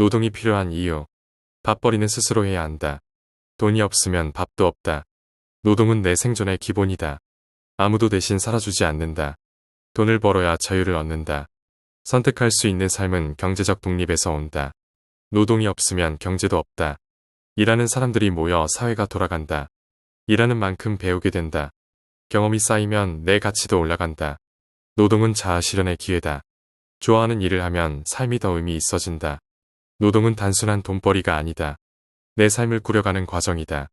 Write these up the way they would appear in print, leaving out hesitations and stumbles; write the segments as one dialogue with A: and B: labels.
A: 노동이 필요한 이유. 밥벌이는 스스로 해야 한다. 돈이 없으면 밥도 없다. 노동은 내 생존의 기본이다. 아무도 대신 살아주지 않는다. 돈을 벌어야 자유를 얻는다. 선택할 수 있는 삶은 경제적 독립에서 온다. 노동이 없으면 경제도 없다. 일하는 사람들이 모여 사회가 돌아간다. 일하는 만큼 배우게 된다. 경험이 쌓이면 내 가치도 올라간다. 노동은 자아 실현의 기회다. 좋아하는 일을 하면 삶이 더 의미 있어진다. 노동은 단순한 돈벌이가 아니다. 내 삶을 꾸려가는 과정이다.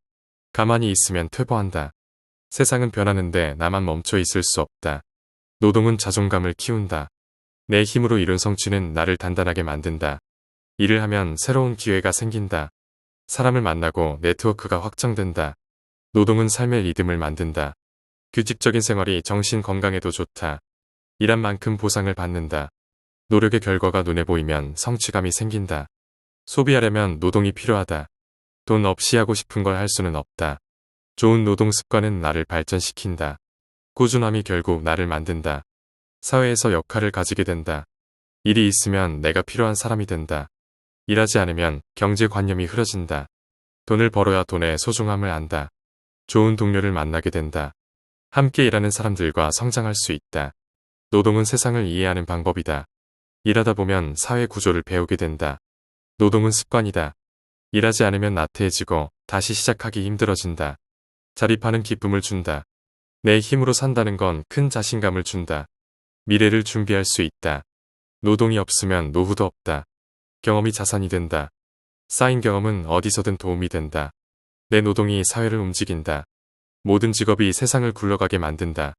A: 가만히 있으면 퇴보한다. 세상은 변하는데 나만 멈춰 있을 수 없다. 노동은 자존감을 키운다. 내 힘으로 이룬 성취는 나를 단단하게 만든다. 일을 하면 새로운 기회가 생긴다. 사람을 만나고 네트워크가 확장된다. 노동은 삶의 리듬을 만든다. 규칙적인 생활이 정신 건강에도 좋다. 일한 만큼 보상을 받는다. 노력의 결과가 눈에 보이면 성취감이 생긴다. 소비하려면 노동이 필요하다. 돈 없이 하고 싶은 걸 할 수는 없다. 좋은 노동 습관은 나를 발전시킨다. 꾸준함이 결국 나를 만든다. 사회에서 역할을 가지게 된다. 일이 있으면 내가 필요한 사람이 된다. 일하지 않으면 경제관념이 흐려진다. 돈을 벌어야 돈의 소중함을 안다. 좋은 동료를 만나게 된다. 함께 일하는 사람들과 성장할 수 있다. 노동은 세상을 이해하는 방법이다. 일하다 보면 사회 구조를 배우게 된다. 노동은 습관이다. 일하지 않으면 나태해지고 다시 시작하기 힘들어진다. 자립하는 기쁨을 준다. 내 힘으로 산다는 건 큰 자신감을 준다. 미래를 준비할 수 있다. 노동이 없으면 노후도 없다. 경험이 자산이 된다. 쌓인 경험은 어디서든 도움이 된다. 내 노동이 사회를 움직인다. 모든 직업이 세상을 굴러가게 만든다.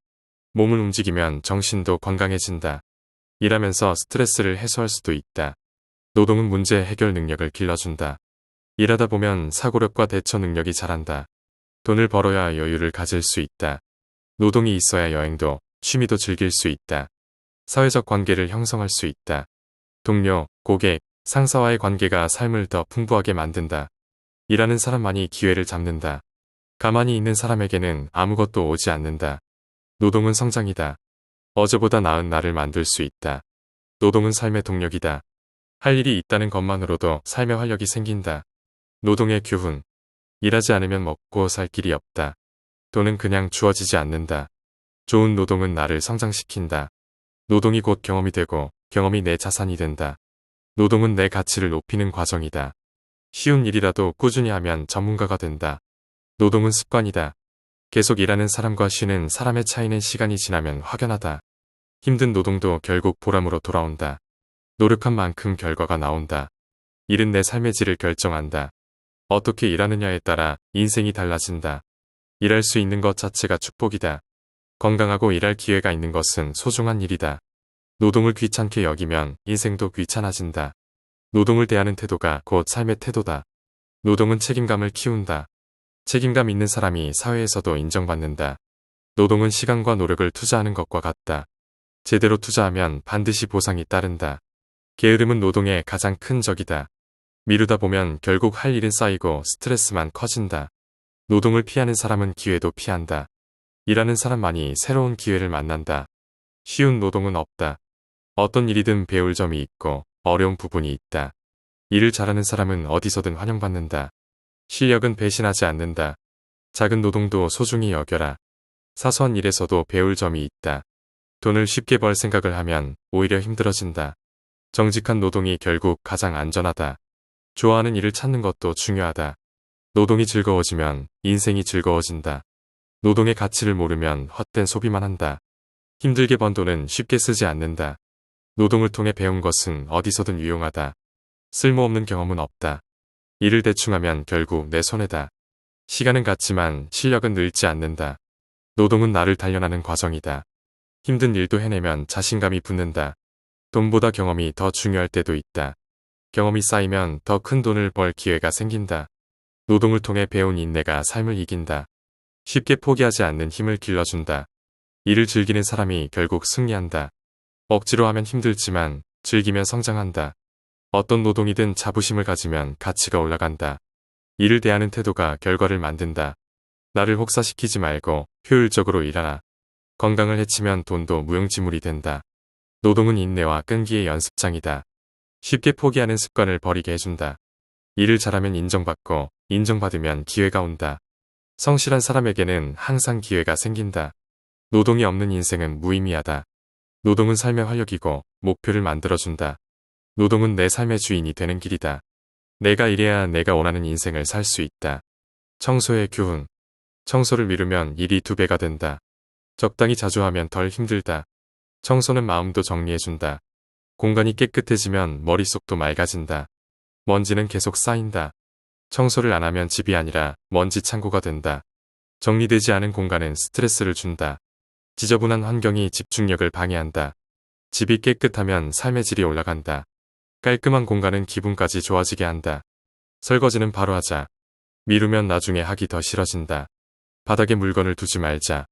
A: 몸을 움직이면 정신도 건강해진다. 일하면서 스트레스를 해소할 수도 있다. 노동은 문제 해결 능력을 길러준다. 일하다 보면 사고력과 대처 능력이 자란다. 돈을 벌어야 여유를 가질 수 있다. 노동이 있어야 여행도, 취미도 즐길 수 있다. 사회적 관계를 형성할 수 있다. 동료, 고객, 상사와의 관계가 삶을 더 풍부하게 만든다. 일하는 사람만이 기회를 잡는다. 가만히 있는 사람에게는 아무것도 오지 않는다. 노동은 성장이다. 어제보다 나은 나를 만들 수 있다. 노동은 삶의 동력이다. 할 일이 있다는 것만으로도 삶의 활력이 생긴다. 노동의 교훈. 일하지 않으면 먹고 살 길이 없다. 돈은 그냥 주어지지 않는다. 좋은 노동은 나를 성장시킨다. 노동이 곧 경험이 되고 경험이 내 자산이 된다. 노동은 내 가치를 높이는 과정이다. 쉬운 일이라도 꾸준히 하면 전문가가 된다. 노동은 습관이다. 계속 일하는 사람과 쉬는 사람의 차이는 시간이 지나면 확연하다. 힘든 노동도 결국 보람으로 돌아온다. 노력한 만큼 결과가 나온다. 일은 내 삶의 질을 결정한다. 어떻게 일하느냐에 따라 인생이 달라진다. 일할 수 있는 것 자체가 축복이다. 건강하고 일할 기회가 있는 것은 소중한 일이다. 노동을 귀찮게 여기면 인생도 귀찮아진다. 노동을 대하는 태도가 곧 삶의 태도다. 노동은 책임감을 키운다. 책임감 있는 사람이 사회에서도 인정받는다. 노동은 시간과 노력을 투자하는 것과 같다. 제대로 투자하면 반드시 보상이 따른다. 게으름은 노동의 가장 큰 적이다. 미루다 보면 결국 할 일은 쌓이고 스트레스만 커진다. 노동을 피하는 사람은 기회도 피한다. 일하는 사람만이 새로운 기회를 만난다. 쉬운 노동은 없다. 어떤 일이든 배울 점이 있고 어려운 부분이 있다. 일을 잘하는 사람은 어디서든 환영받는다. 실력은 배신하지 않는다. 작은 노동도 소중히 여겨라. 사소한 일에서도 배울 점이 있다. 돈을 쉽게 벌 생각을 하면 오히려 힘들어진다. 정직한 노동이 결국 가장 안전하다. 좋아하는 일을 찾는 것도 중요하다. 노동이 즐거워지면 인생이 즐거워진다. 노동의 가치를 모르면 헛된 소비만 한다. 힘들게 번 돈은 쉽게 쓰지 않는다. 노동을 통해 배운 것은 어디서든 유용하다. 쓸모없는 경험은 없다. 일을 대충 하면 결국 내 손해다. 시간은 같지만 실력은 늘지 않는다. 노동은 나를 단련하는 과정이다. 힘든 일도 해내면 자신감이 붙는다. 돈보다 경험이 더 중요할 때도 있다. 경험이 쌓이면 더 큰 돈을 벌 기회가 생긴다. 노동을 통해 배운 인내가 삶을 이긴다. 쉽게 포기하지 않는 힘을 길러준다. 일을 즐기는 사람이 결국 승리한다. 억지로 하면 힘들지만 즐기면 성장한다. 어떤 노동이든 자부심을 가지면 가치가 올라간다. 일을 대하는 태도가 결과를 만든다. 나를 혹사시키지 말고 효율적으로 일하라. 건강을 해치면 돈도 무용지물이 된다. 노동은 인내와 끈기의 연습장이다. 쉽게 포기하는 습관을 버리게 해준다. 일을 잘하면 인정받고 인정받으면 기회가 온다. 성실한 사람에게는 항상 기회가 생긴다. 노동이 없는 인생은 무의미하다. 노동은 삶의 활력이고 목표를 만들어준다. 노동은 내 삶의 주인이 되는 길이다. 내가 일해야 내가 원하는 인생을 살 수 있다. 청소의 교훈. 청소를 미루면 일이 2배가 된다. 적당히 자주 하면 덜 힘들다. 청소는 마음도 정리해준다. 공간이 깨끗해지면 머릿속도 맑아진다. 먼지는 계속 쌓인다. 청소를 안 하면 집이 아니라 먼지 창고가 된다. 정리되지 않은 공간은 스트레스를 준다. 지저분한 환경이 집중력을 방해한다. 집이 깨끗하면 삶의 질이 올라간다. 깔끔한 공간은 기분까지 좋아지게 한다. 설거지는 바로 하자. 미루면 나중에 하기 더 싫어진다. 바닥에 물건을 두지 말자.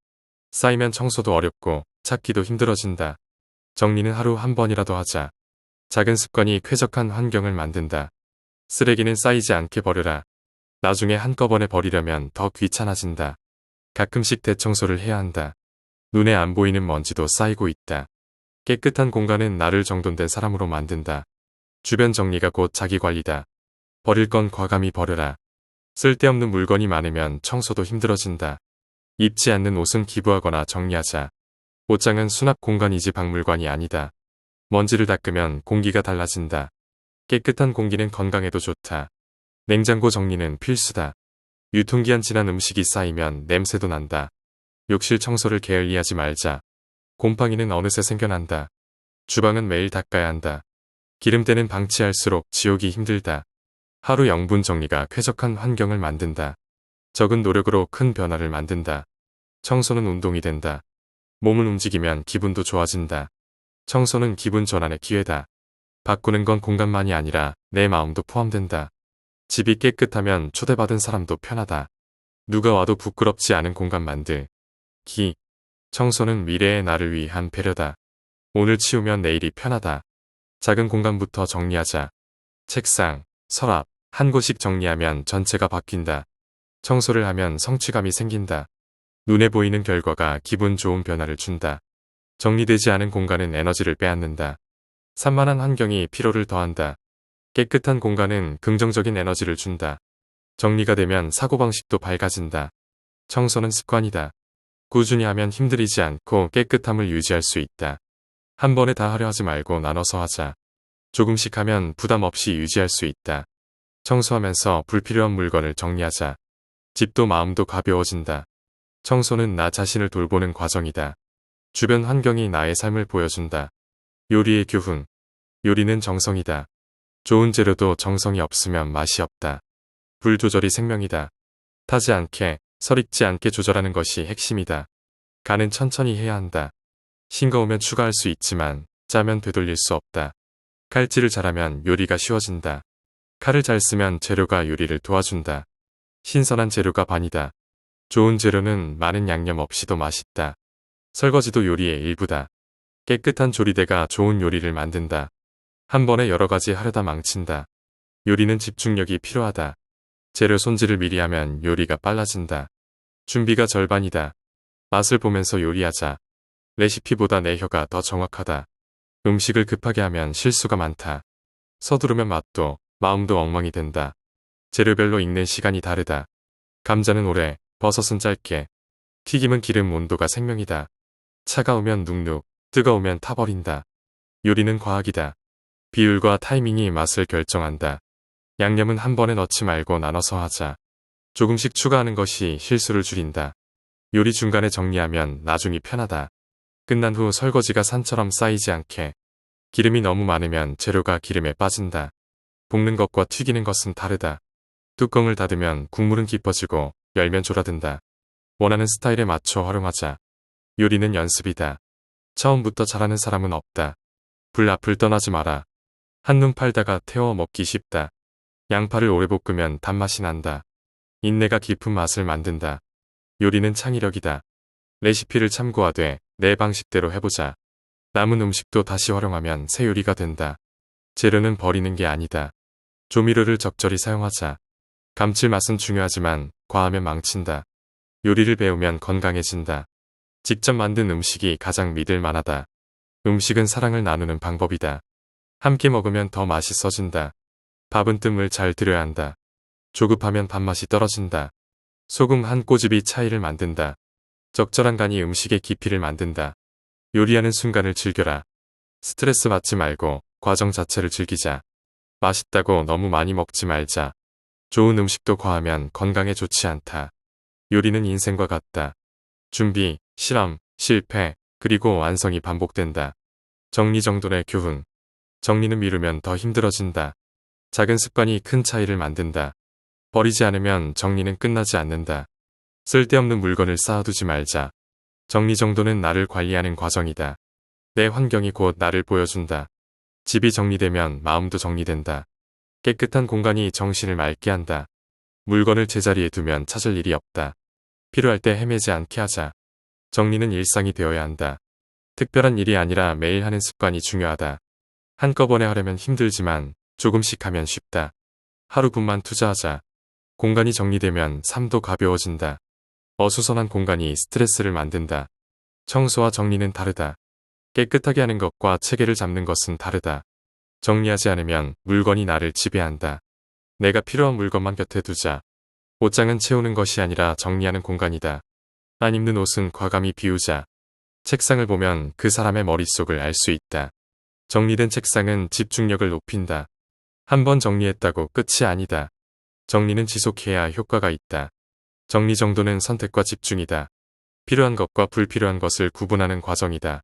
A: 쌓이면 청소도 어렵고 찾기도 힘들어진다. 정리는 하루 한 번이라도 하자. 작은 습관이 쾌적한 환경을 만든다. 쓰레기는 쌓이지 않게 버려라. 나중에 한꺼번에 버리려면 더 귀찮아진다. 가끔씩 대청소를 해야 한다. 눈에 안 보이는 먼지도 쌓이고 있다. 깨끗한 공간은 나를 정돈된 사람으로 만든다. 주변 정리가 곧 자기 관리다. 버릴 건 과감히 버려라. 쓸데없는 물건이 많으면 청소도 힘들어진다. 입지 않는 옷은 기부하거나 정리하자. 옷장은 수납 공간이지 박물관이 아니다. 먼지를 닦으면 공기가 달라진다. 깨끗한 공기는 건강에도 좋다. 냉장고 정리는 필수다. 유통기한 지난 음식이 쌓이면 냄새도 난다. 욕실 청소를 게을리하지 말자. 곰팡이는 어느새 생겨난다. 주방은 매일 닦아야 한다. 기름때는 방치할수록 지우기 힘들다. 하루 영분 정리가 쾌적한 환경을 만든다. 적은 노력으로 큰 변화를 만든다. 청소는 운동이 된다. 몸을 움직이면 기분도 좋아진다. 청소는 기분 전환의 기회다. 바꾸는 건 공간만이 아니라 내 마음도 포함된다. 집이 깨끗하면 초대받은 사람도 편하다. 누가 와도 부끄럽지 않은 공간 만들기. 청소는 미래의 나를 위한 배려다. 오늘 치우면 내일이 편하다. 작은 공간부터 정리하자. 책상, 서랍, 한 곳씩 정리하면 전체가 바뀐다. 청소를 하면 성취감이 생긴다. 눈에 보이는 결과가 기분 좋은 변화를 준다. 정리되지 않은 공간은 에너지를 빼앗는다. 산만한 환경이 피로를 더한다. 깨끗한 공간은 긍정적인 에너지를 준다. 정리가 되면 사고방식도 밝아진다. 청소는 습관이다. 꾸준히 하면 힘들이지 않고 깨끗함을 유지할 수 있다. 한 번에 다 하려 하지 말고 나눠서 하자. 조금씩 하면 부담 없이 유지할 수 있다. 청소하면서 불필요한 물건을 정리하자. 집도 마음도 가벼워진다. 청소는 나 자신을 돌보는 과정이다. 주변 환경이 나의 삶을 보여준다. 요리의 교훈. 요리는 정성이다. 좋은 재료도 정성이 없으면 맛이 없다. 불 조절이 생명이다. 타지 않게, 설익지 않게 조절하는 것이 핵심이다. 간은 천천히 해야 한다. 싱거우면 추가할 수 있지만 짜면 되돌릴 수 없다. 칼질을 잘하면 요리가 쉬워진다. 칼을 잘 쓰면 재료가 요리를 도와준다. 신선한 재료가 반이다. 좋은 재료는 많은 양념 없이도 맛있다. 설거지도 요리의 일부다. 깨끗한 조리대가 좋은 요리를 만든다. 한 번에 여러 가지 하려다 망친다. 요리는 집중력이 필요하다. 재료 손질을 미리 하면 요리가 빨라진다. 준비가 절반이다. 맛을 보면서 요리하자. 레시피보다 내 혀가 더 정확하다. 음식을 급하게 하면 실수가 많다. 서두르면 맛도 마음도 엉망이 된다. 재료별로 익는 시간이 다르다. 감자는 오래, 버섯은 짧게. 튀김은 기름 온도가 생명이다. 차가우면 눅눅, 뜨거우면 타버린다. 요리는 과학이다. 비율과 타이밍이 맛을 결정한다. 양념은 한 번에 넣지 말고 나눠서 하자. 조금씩 추가하는 것이 실수를 줄인다. 요리 중간에 정리하면 나중이 편하다. 끝난 후 설거지가 산처럼 쌓이지 않게. 기름이 너무 많으면 재료가 기름에 빠진다. 볶는 것과 튀기는 것은 다르다. 뚜껑을 닫으면 국물은 깊어지고 열면 졸아든다. 원하는 스타일에 맞춰 활용하자. 요리는 연습이다. 처음부터 잘하는 사람은 없다. 불 앞을 떠나지 마라. 한눈 팔다가 태워 먹기 쉽다. 양파를 오래 볶으면 단맛이 난다. 인내가 깊은 맛을 만든다. 요리는 창의력이다. 레시피를 참고하되 내 방식대로 해보자. 남은 음식도 다시 활용하면 새 요리가 된다. 재료는 버리는 게 아니다. 조미료를 적절히 사용하자. 감칠맛은 중요하지만 과하면 망친다. 요리를 배우면 건강해진다. 직접 만든 음식이 가장 믿을 만하다. 음식은 사랑을 나누는 방법이다. 함께 먹으면 더 맛있어진다. 밥은 뜸을 잘 들여야 한다. 조급하면 밥맛이 떨어진다. 소금 한 꼬집이 차이를 만든다. 적절한 간이 음식의 깊이를 만든다. 요리하는 순간을 즐겨라. 스트레스 받지 말고 과정 자체를 즐기자. 맛있다고 너무 많이 먹지 말자. 좋은 음식도 과하면 건강에 좋지 않다. 요리는 인생과 같다. 준비, 실험, 실패, 그리고 완성이 반복된다. 정리정돈의 교훈. 정리는 미루면 더 힘들어진다. 작은 습관이 큰 차이를 만든다. 버리지 않으면 정리는 끝나지 않는다. 쓸데없는 물건을 쌓아두지 말자. 정리정돈은 나를 관리하는 과정이다. 내 환경이 곧 나를 보여준다. 집이 정리되면 마음도 정리된다. 깨끗한 공간이 정신을 맑게 한다. 물건을 제자리에 두면 찾을 일이 없다. 필요할 때 헤매지 않게 하자. 정리는 일상이 되어야 한다. 특별한 일이 아니라 매일 하는 습관이 중요하다. 한꺼번에 하려면 힘들지만 조금씩 하면 쉽다. 하루 분만 투자하자. 공간이 정리되면 삶도 가벼워진다. 어수선한 공간이 스트레스를 만든다. 청소와 정리는 다르다. 깨끗하게 하는 것과 체계를 잡는 것은 다르다. 정리하지 않으면 물건이 나를 지배한다. 내가 필요한 물건만 곁에 두자. 옷장은 채우는 것이 아니라 정리하는 공간이다. 안 입는 옷은 과감히 비우자. 책상을 보면 그 사람의 머릿속을 알 수 있다. 정리된 책상은 집중력을 높인다. 한 번 정리했다고 끝이 아니다. 정리는 지속해야 효과가 있다. 정리정돈은 선택과 집중이다. 필요한 것과 불필요한 것을 구분하는 과정이다.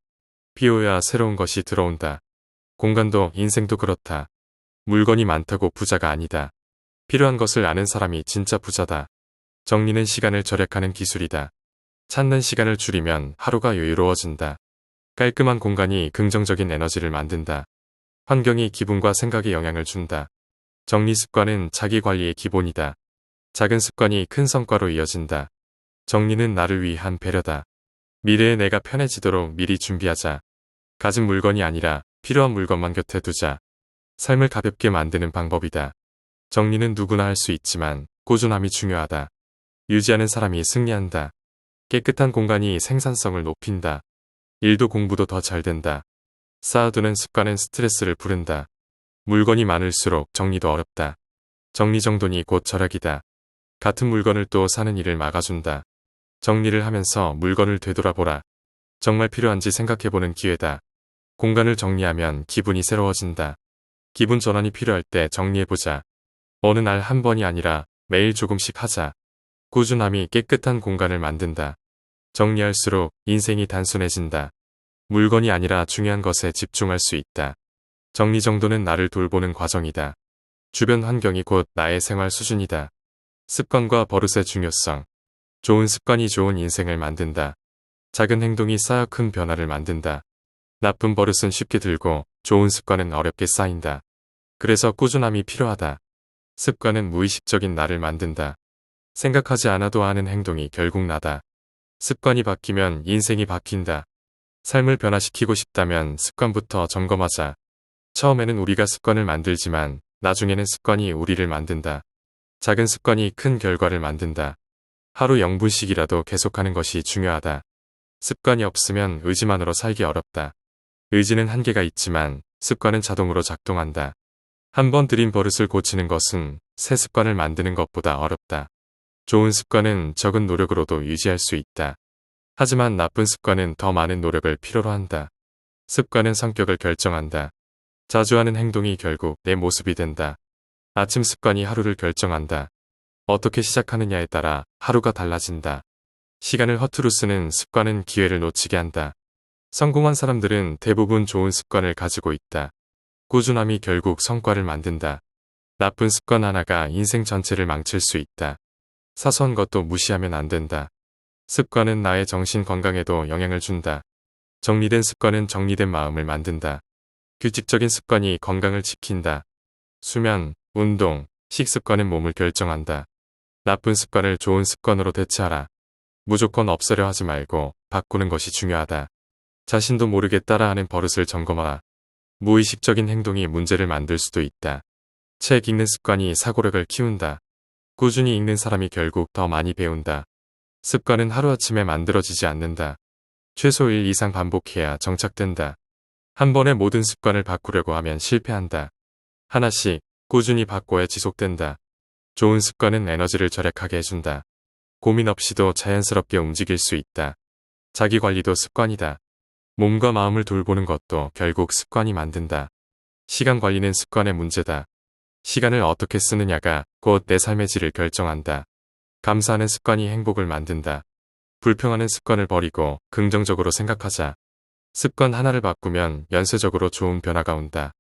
A: 비워야 새로운 것이 들어온다. 공간도 인생도 그렇다. 물건이 많다고 부자가 아니다. 필요한 것을 아는 사람이 진짜 부자다. 정리는 시간을 절약하는 기술이다. 찾는 시간을 줄이면 하루가 여유로워진다. 깔끔한 공간이 긍정적인 에너지를 만든다. 환경이 기분과 생각에 영향을 준다. 정리 습관은 자기 관리의 기본이다. 작은 습관이 큰 성과로 이어진다. 정리는 나를 위한 배려다. 미래의 내가 편해지도록 미리 준비하자. 가진 물건이 아니라 필요한 물건만 곁에 두자. 삶을 가볍게 만드는 방법이다. 정리는 누구나 할 수 있지만 꾸준함이 중요하다. 유지하는 사람이 승리한다. 깨끗한 공간이 생산성을 높인다. 일도 공부도 더 잘 된다. 쌓아두는 습관은 스트레스를 부른다. 물건이 많을수록 정리도 어렵다. 정리정돈이 곧 절약이다. 같은 물건을 또 사는 일을 막아준다. 정리를 하면서 물건을 되돌아보라. 정말 필요한지 생각해보는 기회다. 공간을 정리하면 기분이 새로워진다. 기분 전환이 필요할 때 정리해보자. 어느 날 한 번이 아니라 매일 조금씩 하자. 꾸준함이 깨끗한 공간을 만든다. 정리할수록 인생이 단순해진다. 물건이 아니라 중요한 것에 집중할 수 있다. 정리정돈은 나를 돌보는 과정이다. 주변 환경이 곧 나의 생활 수준이다. 습관과 버릇의 중요성. 좋은 습관이 좋은 인생을 만든다. 작은 행동이 쌓여 큰 변화를 만든다. 나쁜 버릇은 쉽게 들고 좋은 습관은 어렵게 쌓인다. 그래서 꾸준함이 필요하다. 습관은 무의식적인 나를 만든다. 생각하지 않아도 하는 행동이 결국 나다. 습관이 바뀌면 인생이 바뀐다. 삶을 변화시키고 싶다면 습관부터 점검하자. 처음에는 우리가 습관을 만들지만 나중에는 습관이 우리를 만든다. 작은 습관이 큰 결과를 만든다. 하루 0분씩이라도 계속하는 것이 중요하다. 습관이 없으면 의지만으로 살기 어렵다. 의지는 한계가 있지만 습관은 자동으로 작동한다. 한 번 들인 버릇을 고치는 것은 새 습관을 만드는 것보다 어렵다. 좋은 습관은 적은 노력으로도 유지할 수 있다. 하지만 나쁜 습관은 더 많은 노력을 필요로 한다. 습관은 성격을 결정한다. 자주 하는 행동이 결국 내 모습이 된다. 아침 습관이 하루를 결정한다. 어떻게 시작하느냐에 따라 하루가 달라진다. 시간을 허투루 쓰는 습관은 기회를 놓치게 한다. 성공한 사람들은 대부분 좋은 습관을 가지고 있다. 꾸준함이 결국 성과를 만든다. 나쁜 습관 하나가 인생 전체를 망칠 수 있다. 사소한 것도 무시하면 안 된다. 습관은 나의 정신 건강에도 영향을 준다. 정리된 습관은 정리된 마음을 만든다. 규칙적인 습관이 건강을 지킨다. 수면, 운동, 식습관은 몸을 결정한다. 나쁜 습관을 좋은 습관으로 대체하라. 무조건 없애려 하지 말고 바꾸는 것이 중요하다. 자신도 모르게 따라하는 버릇을 점검하라. 무의식적인 행동이 문제를 만들 수도 있다. 책 읽는 습관이 사고력을 키운다. 꾸준히 읽는 사람이 결국 더 많이 배운다. 습관은 하루아침에 만들어지지 않는다. 최소 1 이상 반복해야 정착된다. 한 번에 모든 습관을 바꾸려고 하면 실패한다. 하나씩 꾸준히 바꿔야 지속된다. 좋은 습관은 에너지를 절약하게 해준다. 고민 없이도 자연스럽게 움직일 수 있다. 자기 관리도 습관이다. 몸과 마음을 돌보는 것도 결국 습관이 만든다. 시간 관리는 습관의 문제다. 시간을 어떻게 쓰느냐가 곧 내 삶의 질을 결정한다. 감사하는 습관이 행복을 만든다. 불평하는 습관을 버리고 긍정적으로 생각하자. 습관 하나를 바꾸면 연쇄적으로 좋은 변화가 온다.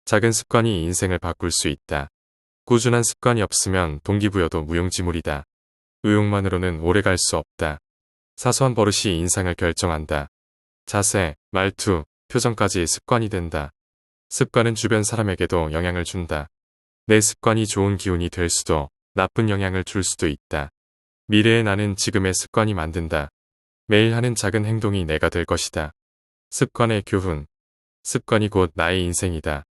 A: 작은 습관이 인생을 바꿀 수 있다. 꾸준한 습관이 없으면 동기부여도 무용지물이다. 의욕만으로는 오래 갈 수 없다. 사소한 버릇이 인상을 결정한다. 자세, 말투, 표정까지 습관이 된다. 습관은 주변 사람에게도 영향을 준다. 내 습관이 좋은 기운이 될 수도 나쁜 영향을 줄 수도 있다. 미래의 나는 지금의 습관이 만든다. 매일 하는 작은 행동이 내가 될 것이다. 습관의 교훈. 습관이 곧 나의 인생이다.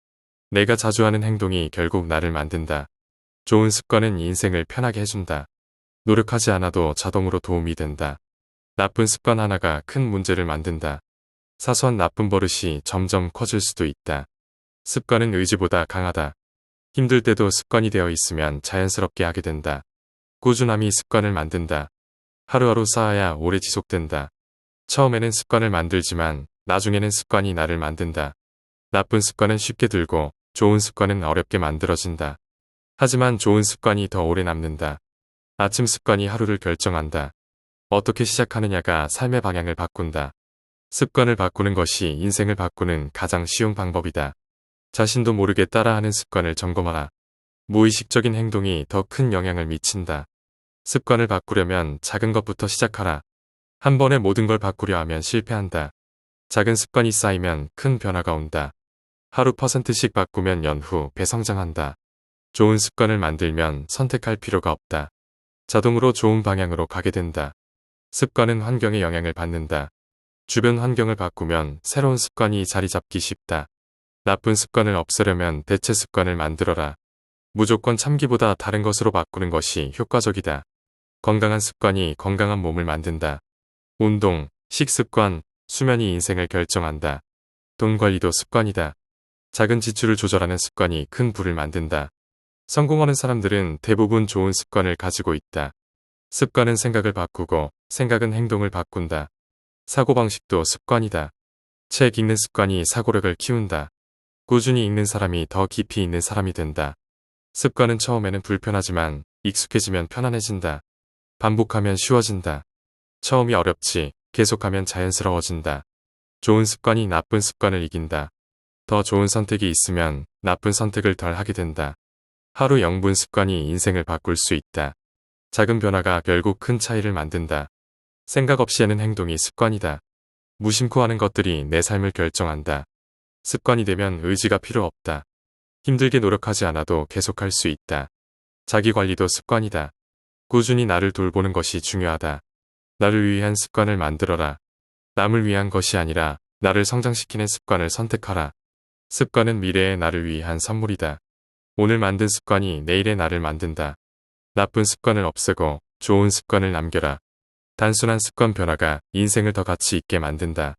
A: 내가 자주 하는 행동이 결국 나를 만든다. 좋은 습관은 인생을 편하게 해준다. 노력하지 않아도 자동으로 도움이 된다. 나쁜 습관 하나가 큰 문제를 만든다. 사소한 나쁜 버릇이 점점 커질 수도 있다. 습관은 의지보다 강하다. 힘들 때도 습관이 되어 있으면 자연스럽게 하게 된다. 꾸준함이 습관을 만든다. 하루하루 쌓아야 오래 지속된다. 처음에는 습관을 만들지만 나중에는 습관이 나를 만든다. 나쁜 습관은 쉽게 들고 좋은 습관은 어렵게 만들어진다. 하지만 좋은 습관이 더 오래 남는다. 아침 습관이 하루를 결정한다. 어떻게 시작하느냐가 삶의 방향을 바꾼다. 습관을 바꾸는 것이 인생을 바꾸는 가장 쉬운 방법이다. 자신도 모르게 따라하는 습관을 점검하라. 무의식적인 행동이 더 큰 영향을 미친다. 습관을 바꾸려면 작은 것부터 시작하라. 한 번에 모든 걸 바꾸려 하면 실패한다. 작은 습관이 쌓이면 큰 변화가 온다. 하루 %씩 바꾸면 연후 배 성장한다. 좋은 습관을 만들면 선택할 필요가 없다. 자동으로 좋은 방향으로 가게 된다. 습관은 환경의 영향을 받는다. 주변 환경을 바꾸면 새로운 습관이 자리 잡기 쉽다. 나쁜 습관을 없애려면 대체 습관을 만들어라. 무조건 참기보다 다른 것으로 바꾸는 것이 효과적이다. 건강한 습관이 건강한 몸을 만든다. 운동, 식습관, 수면이 인생을 결정한다. 돈 관리도 습관이다. 작은 지출을 조절하는 습관이 큰 부를 만든다. 성공하는 사람들은 대부분 좋은 습관을 가지고 있다. 습관은 생각을 바꾸고 생각은 행동을 바꾼다. 사고방식도 습관이다. 책 읽는 습관이 사고력을 키운다. 꾸준히 읽는 사람이 더 깊이 있는 사람이 된다. 습관은 처음에는 불편하지만 익숙해지면 편안해진다. 반복하면 쉬워진다. 처음이 어렵지 계속하면 자연스러워진다. 좋은 습관이 나쁜 습관을 이긴다. 더 좋은 선택이 있으면 나쁜 선택을 덜 하게 된다. 하루 0분 습관이 인생을 바꿀 수 있다. 작은 변화가 결국 큰 차이를 만든다. 생각 없이 하는 행동이 습관이다. 무심코 하는 것들이 내 삶을 결정한다. 습관이 되면 의지가 필요 없다. 힘들게 노력하지 않아도 계속할 수 있다. 자기 관리도 습관이다. 꾸준히 나를 돌보는 것이 중요하다. 나를 위한 습관을 만들어라. 남을 위한 것이 아니라 나를 성장시키는 습관을 선택하라. 습관은 미래의 나를 위한 선물이다. 오늘 만든 습관이 내일의 나를 만든다. 나쁜 습관을 없애고 좋은 습관을 남겨라. 단순한 습관 변화가 인생을 더 가치 있게 만든다.